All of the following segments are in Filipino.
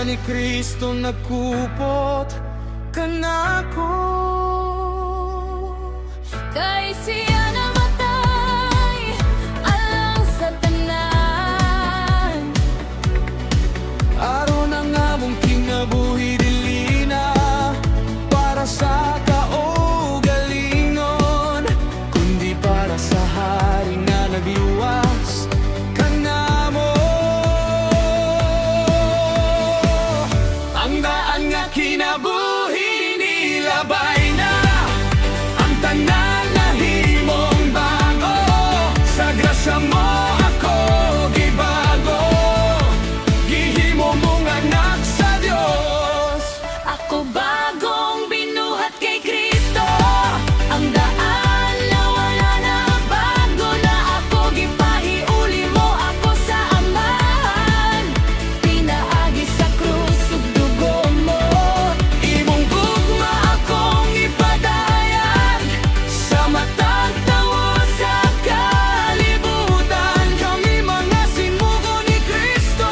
Ni Kristo nagkupot kanako, kay siya namatay alang sa tanan. aron ang among kinabuhi dili na para sa kaugalingon, kundi para sa hari nga nagluwas kanamo. Ang daan nga kinabuhi nilabay na ang tanan na himong bago. Sa grasya mo ako gibago, gihimo mong anak sa Dios. Ako bagong binuhat kay Kristo, ang daan na wala na, bago na ako. Gipahiuli mo ako sa amahan, pinaagi sa krus ug dugo mo. Imong gugma akong ipadayag sa matag tawo sa kalibutan. Kami mga sinugo ni Kristo,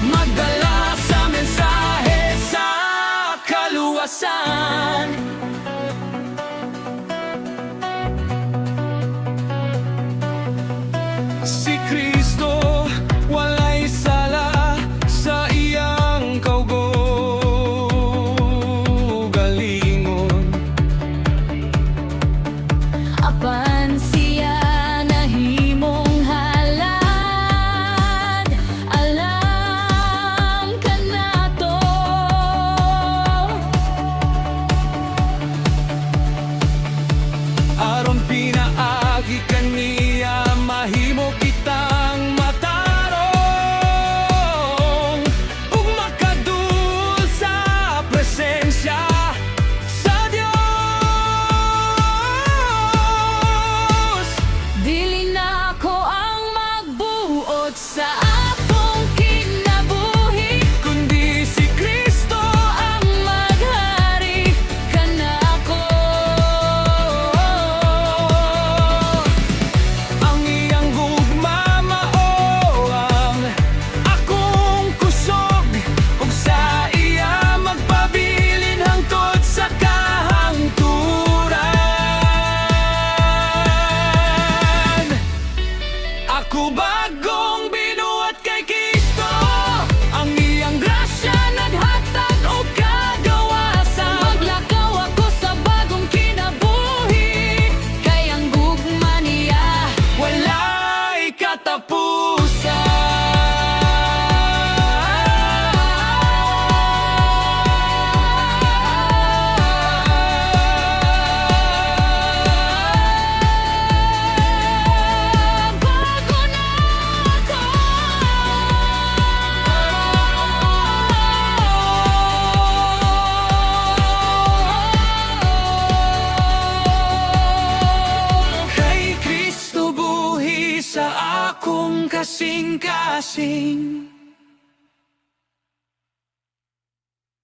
magdala sa mensahe sa kaluwasan. Si Kristo walay sala sa iyang kaugalingon. Apan siya nahimong halad, alam ka nato. Aron pinaagi kaniya, mahimo kitang matarong ug makadul sa presensya sa Dios. Dili na ako ang magbuot sa akong kinabuhi, Kundi si Kristo ang maghari kanako. ang iyang gugma mao ang akong kusog, ug sa iya magpabilin hangtod sa kahangturan. Ako bagong binuhat kay Kristo, ang iyang grasya naghatag og kagawasan. Maglakaw ako sa bagong kinabuhi, kay ang gugma niya Walay katapusan. bago na ako. Kay Kristo buhi sa akong kasing-kasing.